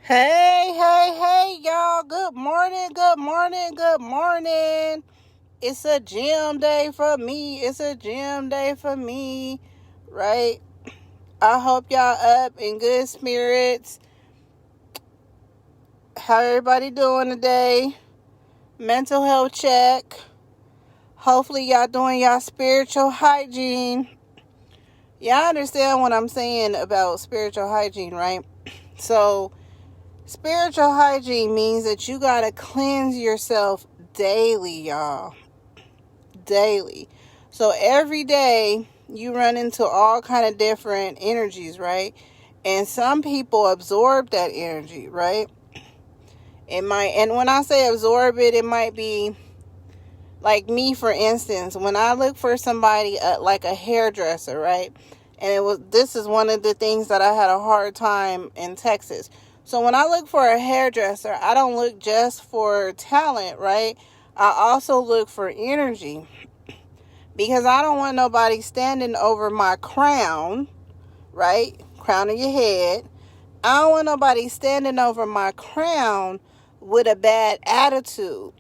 Hey, hey, hey, y'all. Good morning, good morning, good morning. It's a gym day for me. It's a gym day for me, right? I hope y'all up in good spirits. How everybody doing today? Mental health check. Hopefully y'all doing y'all spiritual hygiene. Y'all understand what I'm saying about spiritual hygiene, right? So, spiritual hygiene means that you got to cleanse yourself daily, y'all. Daily. So every day you run into all kind of different energies, right? And some people absorb that energy, right? And when I say absorb it, it might be like me, for instance, when I look for somebody like a hairdresser, right? And this is one of the things that I had a hard time in Texas. So when I look for a hairdresser, I don't look just for talent, right? I also look for energy, because I don't want nobody standing over my crown, right? Crown of your head. I don't want nobody standing over my crown with a bad attitude,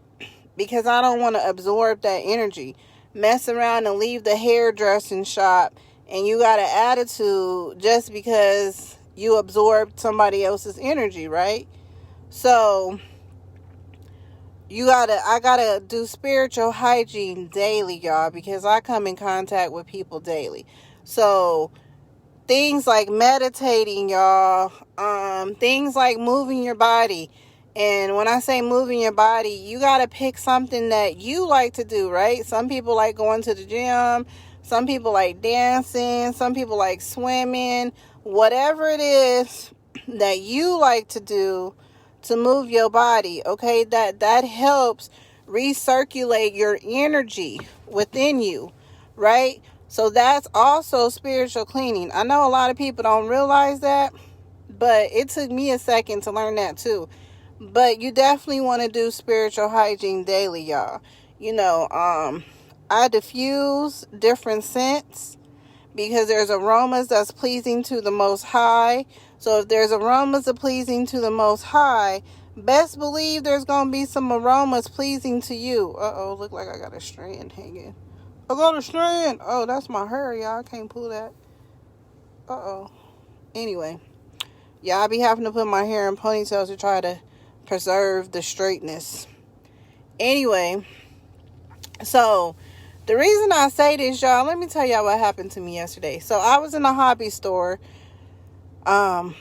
because I don't want to absorb that energy. Mess around and leave the hairdressing shop and you got an attitude just because you absorbed somebody else's energy, right? So I gotta do spiritual hygiene daily, y'all, because I come in contact with people daily. So things like meditating, y'all, things like moving your body. And when I say moving your body, you got to pick something that you like to do, right? Some people like going to the gym. Some people like dancing. Some people like swimming. Whatever it is that you like to do to move your body, okay? That helps recirculate your energy within you, right? So that's also spiritual cleaning. I know a lot of people don't realize that, but it took me a second to learn that too. But you definitely want to do spiritual hygiene daily, y'all. I diffuse different scents because there's aromas that's pleasing to the Most High. So if there's aromas that pleasing to the Most High, best believe there's going to be some aromas pleasing to you. Uh-oh, look like I got a strand hanging. I got a strand. Oh, that's my hair, y'all. I can't pull that. Uh-oh. Anyway, yeah, I be having to put my hair in ponytails to try to preserve the straightness. Anyway, so the reason I say this, y'all, let me tell y'all what happened to me yesterday. So I was in a hobby store. I'm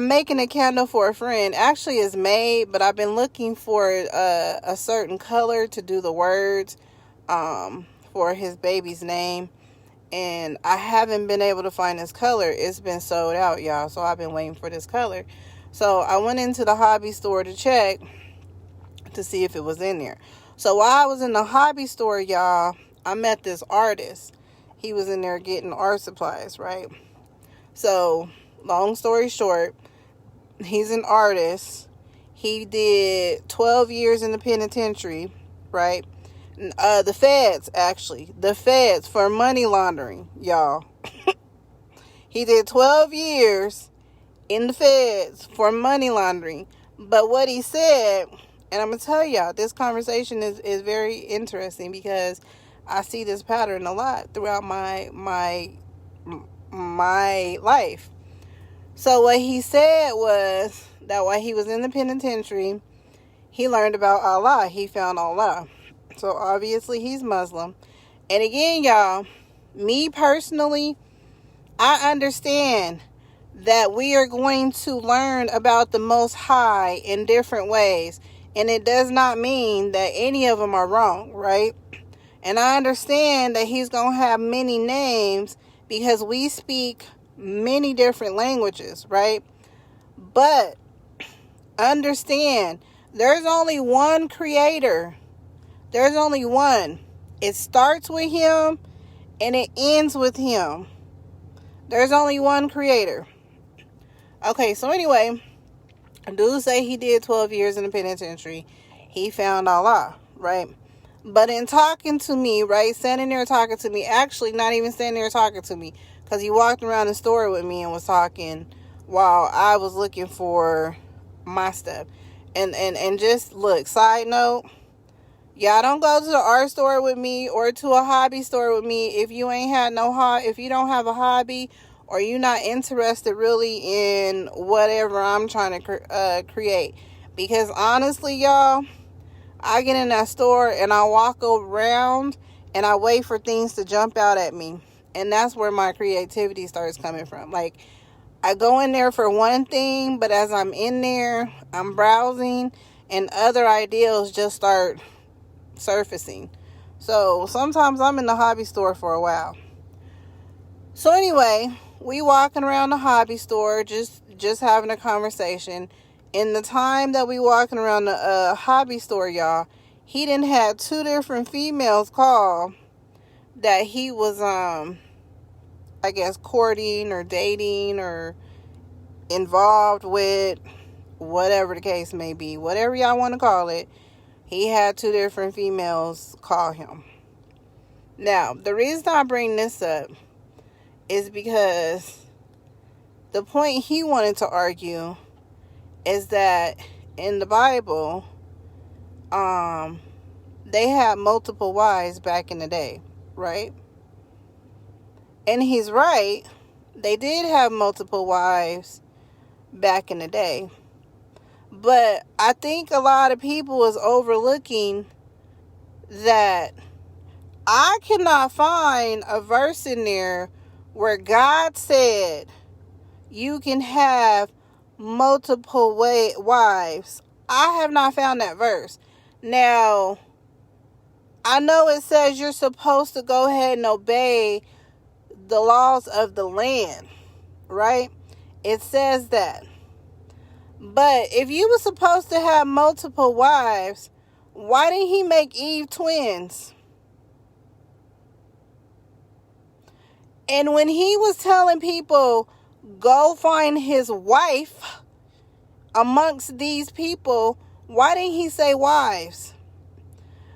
making a candle for a friend. Actually, it's made, but I've been looking for a certain color to do the words for his baby's name. And I haven't been able to find this color. It's been sold out, y'all. So I've been waiting for this color. So I went into the hobby store to check to see if it was in there. So while I was in the hobby store, y'all, I met this artist. He was in there getting art supplies, right? So long story short, he's an artist. He did 12 years in the penitentiary, right? The feds for money laundering, y'all. He did 12 years in the feds for money laundering. But what he said, and I'm going to tell y'all, this conversation is very interesting because I see this pattern a lot throughout my life. So what he said was that while he was in the penitentiary, he learned about Allah. He found Allah. So obviously he's Muslim. And again, y'all, me personally, I understand that we are going to learn about the Most High in different ways. And it does not mean that any of them are wrong, right? And I understand that he's going to have many names because we speak many different languages, right? But understand, there's only one creator. There's only one. It starts with him and it ends with him. There's only one creator. Okay, so anyway, dude say he did 12 years in the penitentiary. He found Allah, right? But in talking to me, right, standing there talking to me, actually not even standing there talking to me, because he walked around the store with me and was talking while I was looking for my stuff. And just look, side note, y'all don't go to the art store with me or to a hobby store with me if you ain't had if you don't have a hobby, or you're not interested really in whatever I'm trying to create. Because honestly, y'all, I get in that store and I walk around and I wait for things to jump out at me. And that's where my creativity starts coming from. Like, I go in there for one thing, but as I'm in there, I'm browsing and other ideas just start surfacing. So sometimes I'm in the hobby store for a while. So anyway, we walking around the hobby store, just having a conversation. In the time that we walking around the hobby store, y'all, he done had 2 different females call that he was I guess courting or dating or involved with, whatever the case may be, whatever y'all want to call it. He had 2 different females call him. Now, the reason I bring this up is because the point he wanted to argue is that in the Bible, they had multiple wives back in the day, right? And he's right. They did have multiple wives back in the day. But I think a lot of people is overlooking that I cannot find a verse in there where God said you can have multiple wives. I have not found that verse. Now, I know it says you're supposed to go ahead and obey the laws of the land, right? It says that. But if you were supposed to have multiple wives, why didn't he make Eve twins? And when he was telling people, go find his wife amongst these people, why didn't he say wives?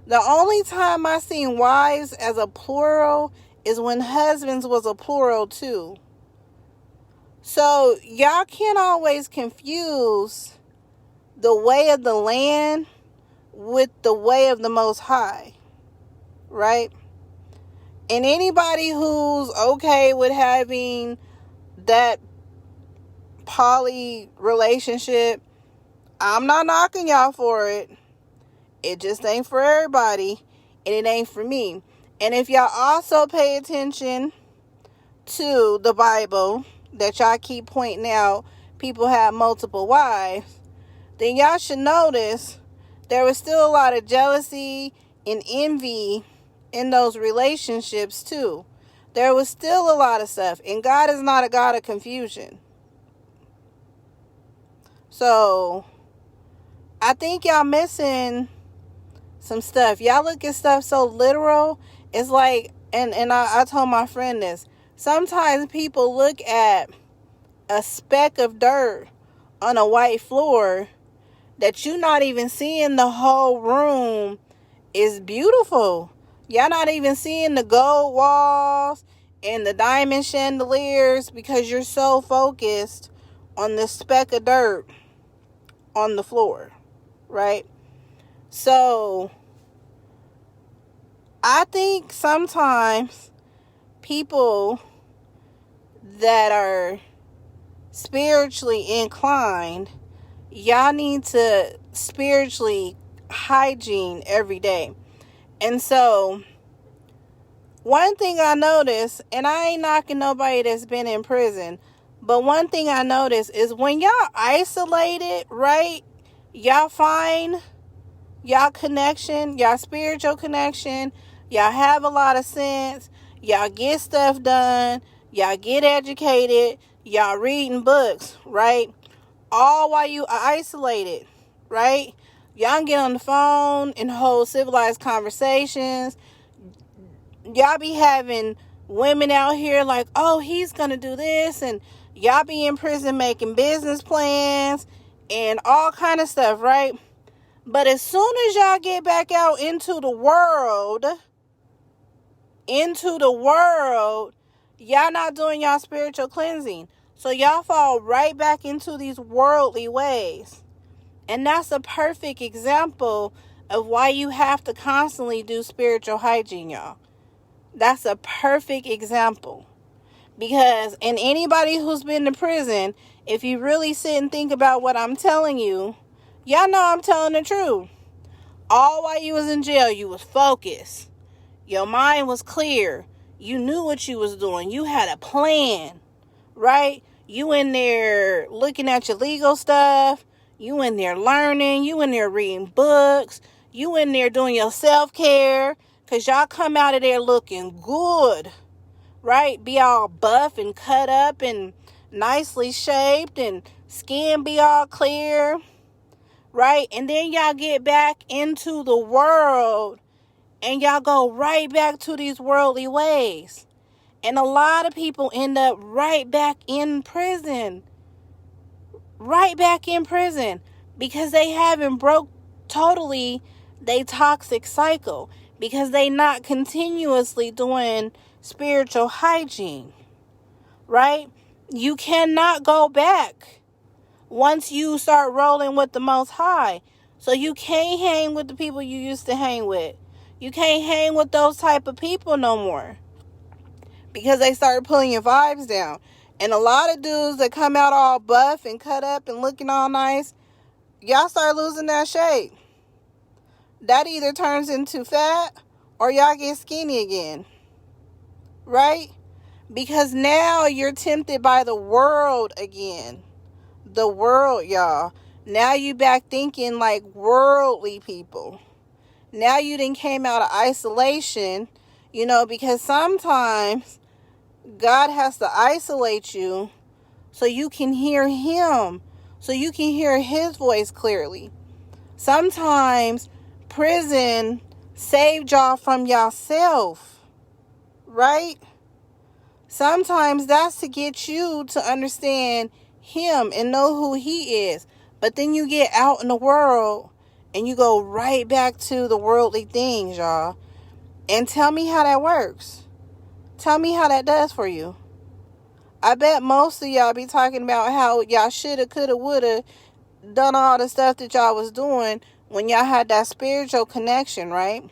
The only time I seen wives as a plural is when husbands was a plural too. So y'all can't always confuse the way of the land with the way of the Most High, right? And anybody who's okay with having that poly relationship, I'm not knocking y'all for it. It just ain't for everybody, and it ain't for me. And if y'all also pay attention to the Bible, that y'all keep pointing out people have multiple wives, then y'all should notice there was still a lot of jealousy and envy in those relationships too. There was still a lot of stuff, and God is not a God of confusion. So I think y'all missing some stuff. Y'all look at stuff so literal. It's like, and I told my friend this, sometimes people look at a speck of dirt on a white floor that you're not even seeing the whole room is beautiful. Y'all not even seeing the gold walls and the diamond chandeliers because you're so focused on the speck of dirt on the floor, right? So I think sometimes people that are spiritually inclined, y'all need to spiritually hygiene every day. And so one thing I noticed, and I ain't knocking nobody that's been in prison, but one thing I noticed is when y'all isolated, right, y'all find y'all connection, y'all spiritual connection, y'all have a lot of sense, y'all get stuff done, y'all get educated, y'all reading books, right? All while you are isolated, right? Y'all get on the phone and hold civilized conversations. Y'all be having women out here like, oh, he's gonna do this, and y'all be in prison making business plans and all kind of stuff, right? But as soon as y'all get back out into the world, y'all not doing y'all spiritual cleansing. So y'all fall right back into these worldly ways. And that's a perfect example of why you have to constantly do spiritual hygiene, y'all. That's a perfect example. Because, and anybody who's been to prison, if you really sit and think about what I'm telling you, y'all know I'm telling the truth. All while you was in jail, you was focused. Your mind was clear. You knew what you was doing. You had a plan, right? You in there looking at your legal stuff. You in there learning. You in there reading books. You in there doing your self-care. Because y'all come out of there looking good, right? Be all buff and cut up and nicely shaped and skin be all clear, right? And then y'all get back into the world and y'all go right back to these worldly ways. And a lot of people end up right back in prison. Right back in prison. Because they haven't broke totally their toxic cycle. Because they not continuously doing spiritual hygiene. Right? You cannot go back once you start rolling with the Most High. So you can't hang with the people you used to hang with. You can't hang with those type of people no more. Because they start pulling your vibes down. And a lot of dudes that come out all buff and cut up and looking all nice, y'all start losing that shape. That either turns into fat or y'all get skinny again. Right? Because now you're tempted by the world again. The world, y'all. Now you back thinking like worldly people. Now you done came out of isolation, because sometimes God has to isolate you so you can hear him, so you can hear his voice clearly. Sometimes prison saved y'all from yourself, right? Sometimes that's to get you to understand him and know who he is. But then you get out in the world and you go right back to the worldly things, y'all. And tell me how that works. Tell me how that does for you. I bet most of y'all be talking about how y'all shoulda, coulda, woulda done all the stuff that y'all was doing when y'all had that spiritual connection, right?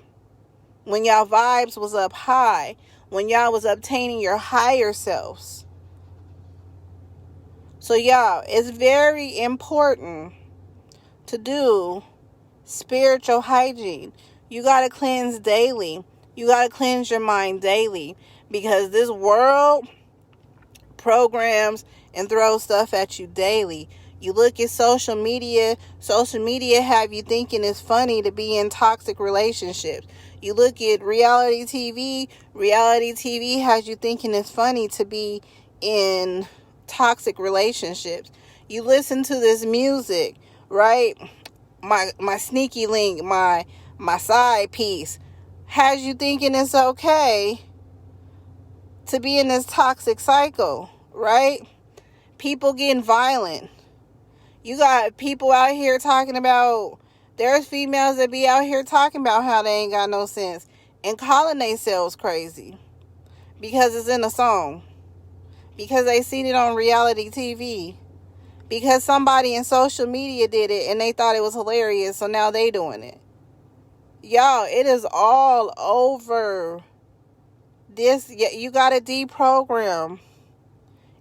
When y'all vibes was up high. When y'all was obtaining your higher selves. So y'all, it's very important to do spiritual hygiene. You got to cleanse daily. You got to cleanse your mind daily. Because this world programs and throws stuff at you daily. You look at social media. Social media have you thinking it's funny to be in toxic relationships. You look at reality TV. Reality TV has you thinking it's funny to be in toxic relationships. You listen to this music, right? My sneaky link, my side piece has you thinking it's okay to be in this toxic cycle, right? People getting violent. You got people out here talking about, there's females that be out here talking about how they ain't got no sense and calling themselves crazy because it's in a song, because they seen it on reality TV, because somebody in social media did it and they thought it was hilarious, so now they doing it. Y'all, it is all over. This, you gotta deprogram.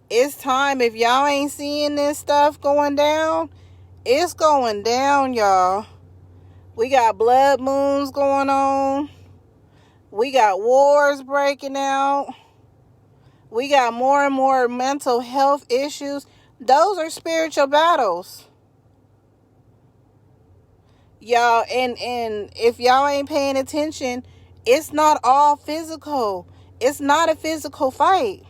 It's time. If y'all ain't seeing this stuff going down, it's going down, y'all. We got blood moons going on. We got wars breaking out. We got more and more mental health issues. Those are spiritual battles. Y'all, and if y'all ain't paying attention, it's not all physical. It's not a physical fight.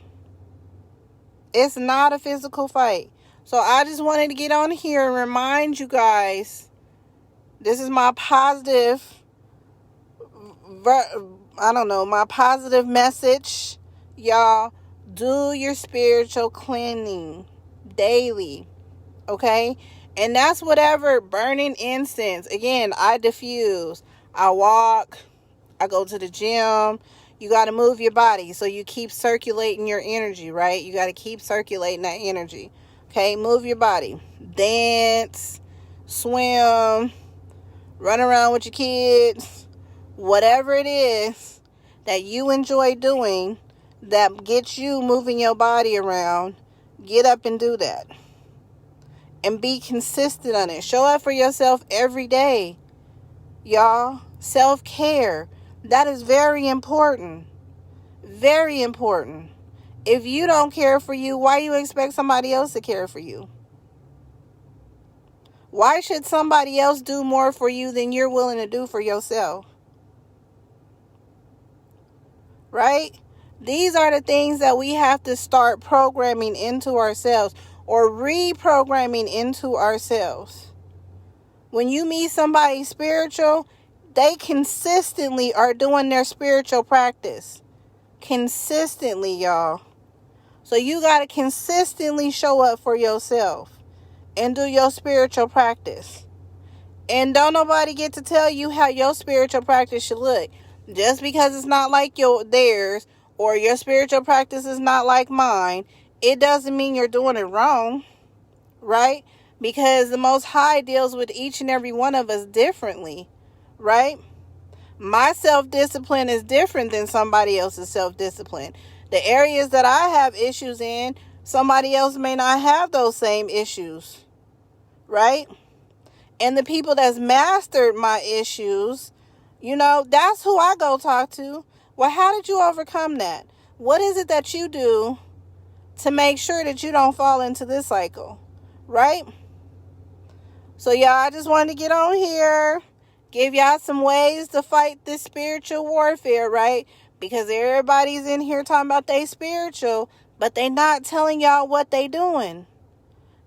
It's not a physical fight. So I just wanted to get on here and remind you guys, this is my positive, my positive message. Y'all, do your spiritual cleansing daily. Okay? And that's whatever, burning incense. Again, I diffuse. I walk. I go to the gym. You got to move your body so you keep circulating your energy, right? You got to keep circulating that energy. Okay? Move your body. Dance. swim, run around with your kids, whatever it is that you enjoy doing that gets you moving your body around, get up and do that. And be consistent on it. Show up for yourself every day, y'all. Self-care. That is very important. Very important. If you don't care for you, why you expect somebody else to care for you? Why should somebody else do more for you than you're willing to do for yourself? Right? These are the things that we have to start programming into ourselves or reprogramming into ourselves. When you meet somebody spiritual, they consistently are doing their spiritual practice. Consistently, y'all. So you got to consistently show up for yourself and do your spiritual practice. And don't nobody get to tell you how your spiritual practice should look. Just because it's not like theirs or your spiritual practice is not like mine, it doesn't mean you're doing it wrong, right? Because the Most High deals with each and every one of us differently, right? My self-discipline is different than somebody else's self-discipline. The areas that I have issues in, somebody else may not have those same issues, right? And the people that's mastered my issues, that's who I go talk to. Well, how did you overcome that? What is it that you do to make sure that you don't fall into this cycle, right? So, y'all, I just wanted to get on here, give y'all some ways to fight this spiritual warfare, right? Because everybody's in here talking about they spiritual, but they not telling y'all what they doing.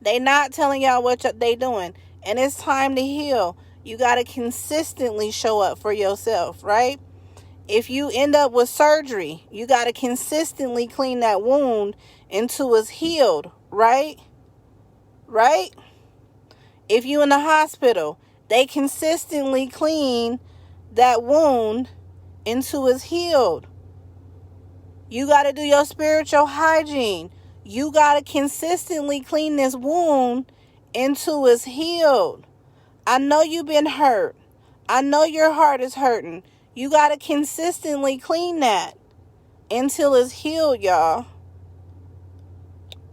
They not telling y'all what they doing. And it's time to heal. You got to consistently show up for yourself, right? If you end up with surgery, you got to consistently clean that wound until it's healed, right? Right? If you in the hospital, they consistently clean that wound until it's healed. You got to do your spiritual hygiene. You got to consistently clean this wound until it's healed. I know you've been hurt. I know your heart is hurting. You got to consistently clean that until it's healed, y'all.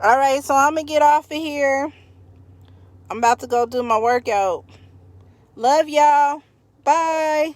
All right, so I'm going to get off of here. I'm about to go do my workout. Love y'all. Bye.